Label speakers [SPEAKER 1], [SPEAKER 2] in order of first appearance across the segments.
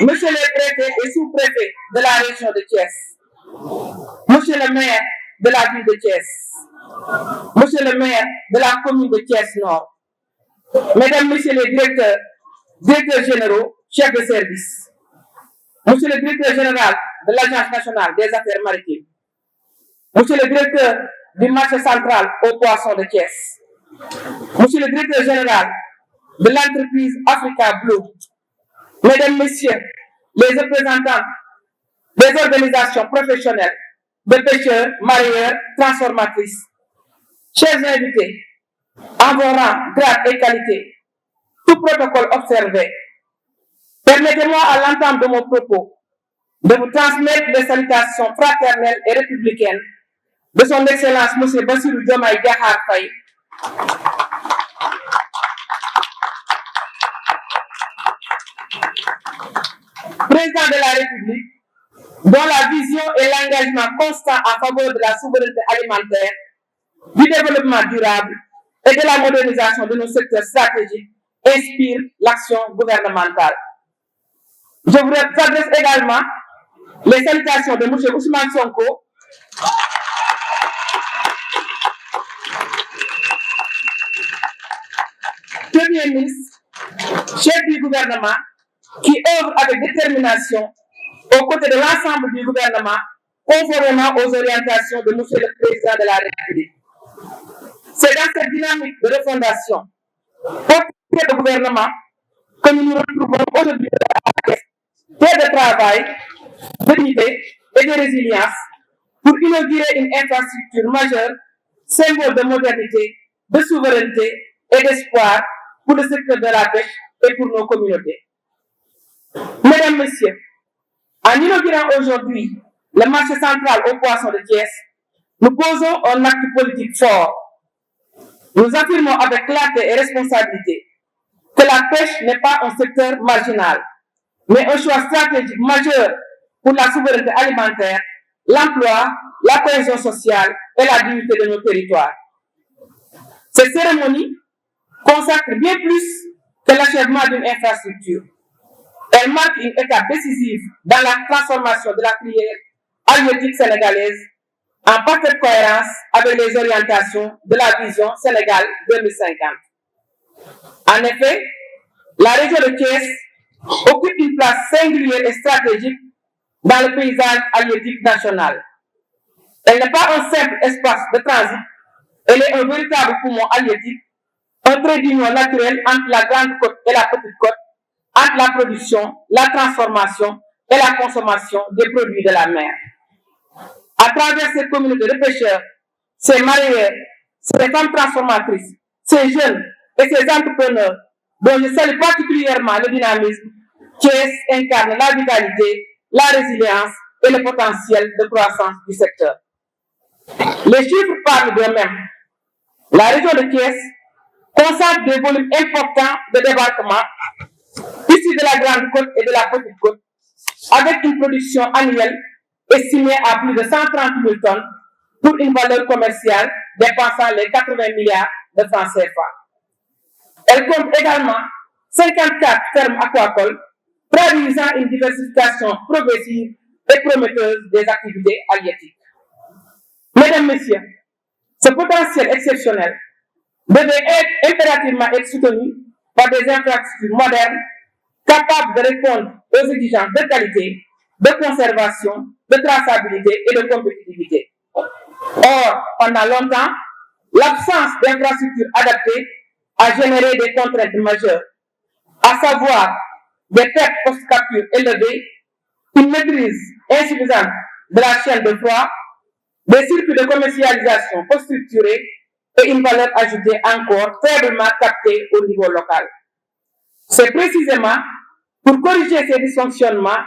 [SPEAKER 1] Monsieur le préfet et sous-préfet de la région de Thiès, Monsieur le maire de la ville de Thiès, Monsieur le maire de la commune de Thiès Nord, Mesdames, Messieurs les directeurs généraux, chefs de service, Monsieur le directeur général de l'Agence nationale des affaires maritimes, Monsieur le directeur du marché central aux poissons de Thiès, Monsieur le directeur général de l'entreprise Africa Blue, Mesdames, Messieurs les représentants des organisations professionnelles de pêcheurs, mareyeurs, transformatrices, chers invités, en vos rangs, grades et qualités, tout protocole observé, permettez-moi à l'entame de mon propos de vous transmettre les salutations fraternelles et républicaines de son Excellence M. Bassirou Diomaye Diakhar Faye, président de la République, dont la vision et l'engagement constant en faveur de la souveraineté alimentaire, du développement durable et de la modernisation de nos secteurs stratégiques inspirent l'action gouvernementale. Je vous adresse également les salutations de M. Ousmane Sonko, Premier ministre, chef du gouvernement, qui œuvre avec détermination aux côtés de l'ensemble du gouvernement, conformément aux orientations de M. le Président de la République. C'est dans cette dynamique de refondation portée de gouvernement que nous nous retrouvons aujourd'hui à terre de travail, d'unité et de résilience pour inaugurer une infrastructure majeure, symbole de modernité, de souveraineté et d'espoir pour le secteur de la pêche et pour nos communautés. Mesdames, Messieurs, en inaugurant aujourd'hui le marché central aux poissons de Thiès, nous posons un acte politique fort. Nous affirmons avec clarté et responsabilité que la pêche n'est pas un secteur marginal, mais un choix stratégique majeur pour la souveraineté alimentaire, l'emploi, la cohésion sociale et la dignité de nos territoires. Cette cérémonie consacre bien plus que l'achèvement d'une infrastructure. Elle marque une étape décisive dans la transformation de la filière halieutique sénégalaise en parfaite cohérence avec les orientations de la vision Sénégal 2050. En effet, la région de Thiès occupe une place singulière et stratégique dans le paysage halieutique national. Elle n'est pas un simple espace de transit, elle est un véritable poumon halieutique, un trait d'union naturel entre la grande côte et la petite côte, entre la production, la transformation et la consommation des produits de la mer. À travers ces communautés de pêcheurs, ces mareyeurs, ces femmes transformatrices, ces jeunes et ces entrepreneurs, dont je salue particulièrement le dynamisme, Thiès incarne la vitalité, la résilience et le potentiel de croissance du secteur. Les chiffres parlent d'eux-mêmes. La région de Thiès consacre des volumes importants de débarquement issus de la grande côte et de la petite côte, avec une production annuelle estimée à plus de 130 000 tonnes pour une valeur commerciale dépassant les 80 milliards de francs CFA. Elle compte également 54 fermes aquacoles, traduisant une diversification progressive et prometteuse des activités halieutiques. Mesdames, Messieurs, ce potentiel exceptionnel devait impérativement être soutenu par des infrastructures modernes capables de répondre aux exigences de qualité, de conservation, de traçabilité et de compétitivité. Or, pendant longtemps, l'absence d'infrastructures adaptées a généré des contraintes majeures, à savoir des pertes post-capture élevées, une maîtrise insuffisante de la chaîne de froid, des circuits de commercialisation post-structurés et une valeur ajoutée encore faiblement captée au niveau local. C'est précisément pour corriger ces dysfonctionnements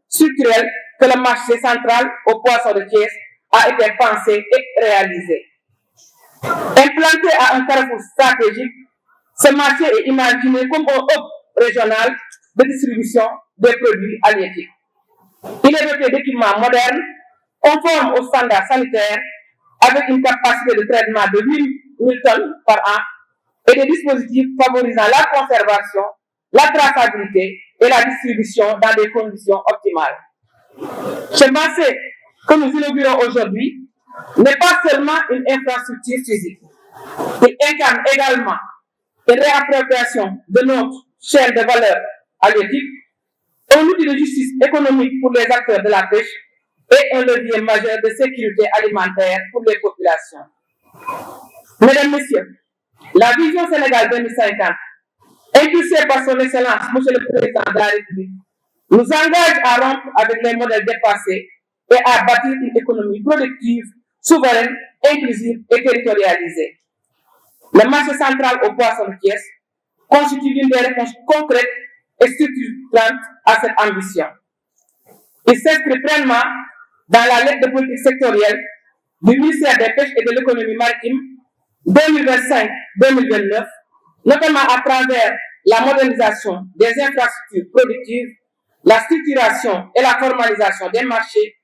[SPEAKER 1] structurels que le marché central aux poissons de Thiès a été pensé et réalisé. Implanté à un carrefour stratégique, ce marché est imaginé comme un hub régional de distribution des produits halieutiques. Il est doté d'équipements modernes, conformes aux standards sanitaires, avec une capacité de traitement de 8 000 tonnes par an et des dispositifs favorisant la conservation, la traçabilité et la distribution dans des conditions optimales. Ce marché que nous inaugurons aujourd'hui n'est pas seulement une infrastructure physique. Il incarne également une réappropriation de notre chaîne de valeur halieutique, un outil de justice économique pour les acteurs de la pêche et un levier majeur de sécurité alimentaire pour les populations. Mesdames, Messieurs, la vision Sénégal 2050, impulsée par son Excellence, Monsieur le Président de la République, nous engage à rompre avec les modèles dépassés et à bâtir une économie productive, souveraine, inclusive et territorialisée. Le marché central au poisson de Thiès constitue l'une des réponses concrètes et structurantes à cette ambition. Il s'inscrit pleinement dans la lettre de politique sectorielle du ministère des Pêches et de l'Économie maritime 2025-2029, notamment à travers la modernisation des infrastructures productives, la structuration et la formalisation des marchés,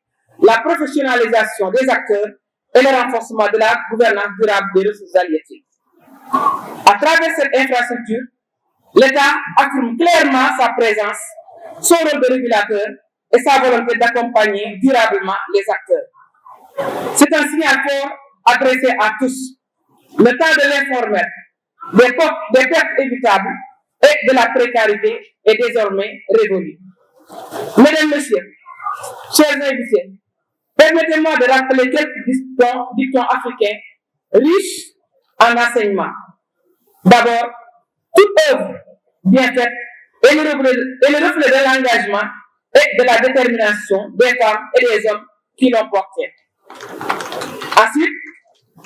[SPEAKER 1] la professionnalisation des acteurs et le renforcement de la gouvernance durable des ressources halieutiques. À travers cette infrastructure, l'État affirme clairement sa présence, son rôle de régulateur et sa volonté d'accompagner durablement les acteurs. C'est un signal fort adressé à tous. Le temps de l'informel, des pertes évitables et de la précarité est désormais révolu. Mesdames, Messieurs, chers invités, permettez-moi de rappeler quelques dictons africains riches en enseignement. D'abord, toute œuvre bien faite est le reflet de l'engagement et de la détermination des femmes et des hommes qui l'ont porté. Ensuite,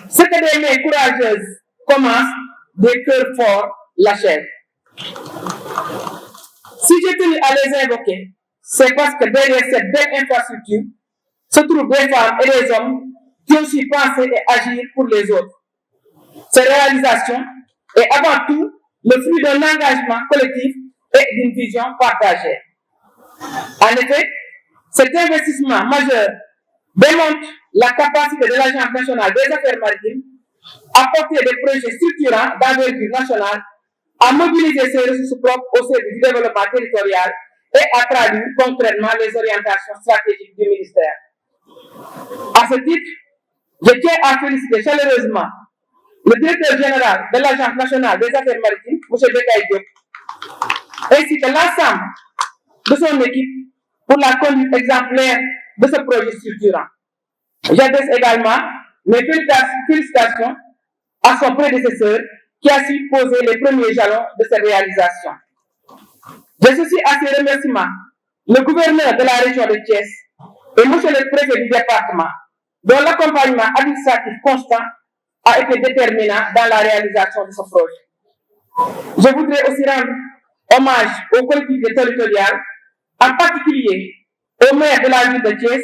[SPEAKER 1] ce que des mains courageuses commencent, des cœurs forts l'achèvent. Si j'ai tenu à les invoquer, c'est parce que derrière cette belle infrastructure se trouvent des femmes et des hommes qui ont su penser et agir pour les autres. Cette réalisation est avant tout le fruit d'un engagement collectif et d'une vision partagée. En effet, cet investissement majeur démontre la capacité de l'Agence nationale des affaires maritimes à porter des projets structurants d'envergure nationale, à mobiliser ses ressources propres au service du développement territorial et à traduire concrètement les orientations stratégiques du ministère. À ce titre, je tiens à féliciter chaleureusement le directeur général de l'Agence nationale des affaires maritimes, M. Bekay Diop, ainsi que l'ensemble de son équipe pour la conduite exemplaire de ce projet structurant. J'adresse également mes félicitations à son prédécesseur qui a su poser les premiers jalons de cette réalisation. J'associe à ces remerciements le gouverneur de la région de Thiès et monsieur le préfet du département, dont l'accompagnement administratif constant a été déterminant dans la réalisation de ce projet. Je voudrais aussi rendre hommage aux collectivités territoriales, en particulier au maire de la ville de Thiès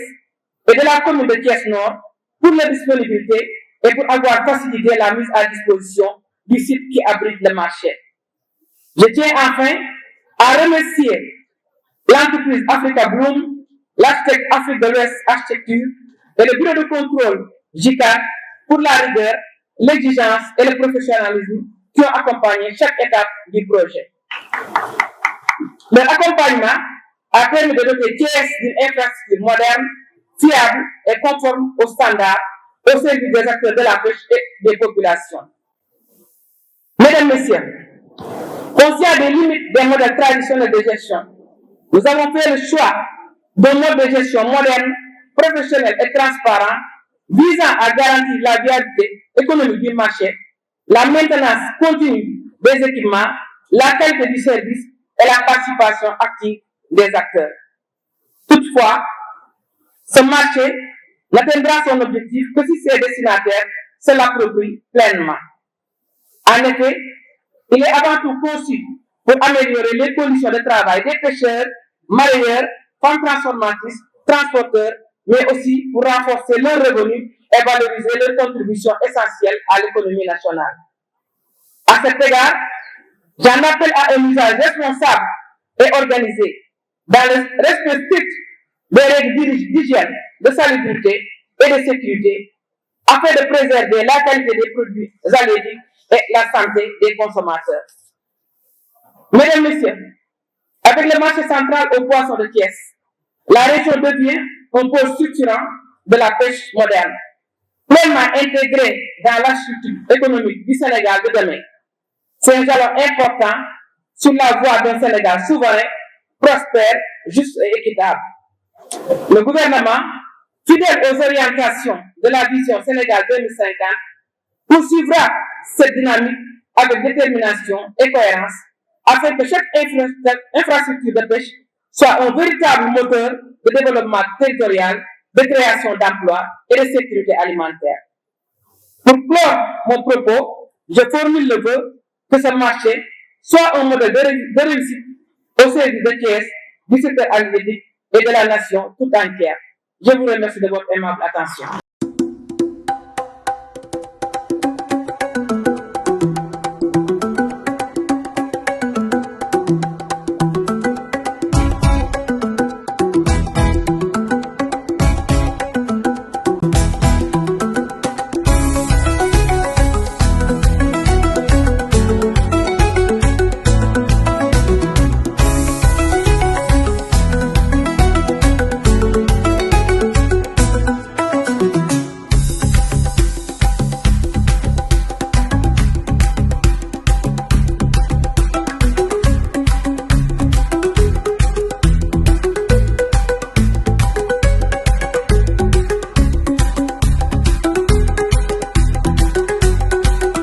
[SPEAKER 1] et de la commune de Thiès-Nord pour leur disponibilité et pour avoir facilité la mise à disposition du site qui abrite le marché. Je tiens enfin à remercier l'entreprise Africa Bloom, l'architecte Afrique de l'Ouest Architecture et le bureau de contrôle JICA pour la rigueur, l'exigence et le professionnalisme qui ont accompagné chaque étape du projet. Leur accompagnement a permis de doter Thiès d'une infrastructure moderne, fiable et conforme aux standards au service des acteurs de la pêche et des populations. Mesdames, Messieurs, conscients des limites des modèles traditionnels de gestion, nous avons fait le choix d'un mode de gestion moderne, professionnel et transparent visant à garantir la viabilité économique du marché, la maintenance continue des équipements, la qualité du service et la participation active des acteurs. Toutefois, ce marché n'atteindra son objectif que si ses destinataires se l'approprient pleinement. En effet, il est avant tout conçu pour améliorer les conditions de travail des pêcheurs, mareyeurs, femmes transformatrices, transporteurs, mais aussi pour renforcer leurs revenus et valoriser leurs contributions essentielles à l'économie nationale. À cet égard, j'en appelle à un usage responsable et organisé, dans le respect strict des règles d'hygiène, de salubrité et de sécurité, afin de préserver la qualité des produits halieutiques et la santé des consommateurs. Mesdames, Messieurs, Avec le marché central aux poissons de Thiès, la région devient un pôle structurant de la pêche moderne, pleinement intégrée dans l'architecture économique du Sénégal de demain. C'est un jalon important sur la voie d'un Sénégal souverain, prospère, juste et équitable. Le gouvernement, fidèle aux orientations de la vision Sénégal 2050, poursuivra cette dynamique avec détermination et cohérence afin que chaque infrastructure de pêche soit un véritable moteur de développement territorial, de création d'emplois et de sécurité alimentaire. Pour clore mon propos, je formule le vœu que ce marché soit un modèle de réussite au service de Thiès, du secteur halieutique et de la nation tout entière. Je vous remercie de votre aimable attention.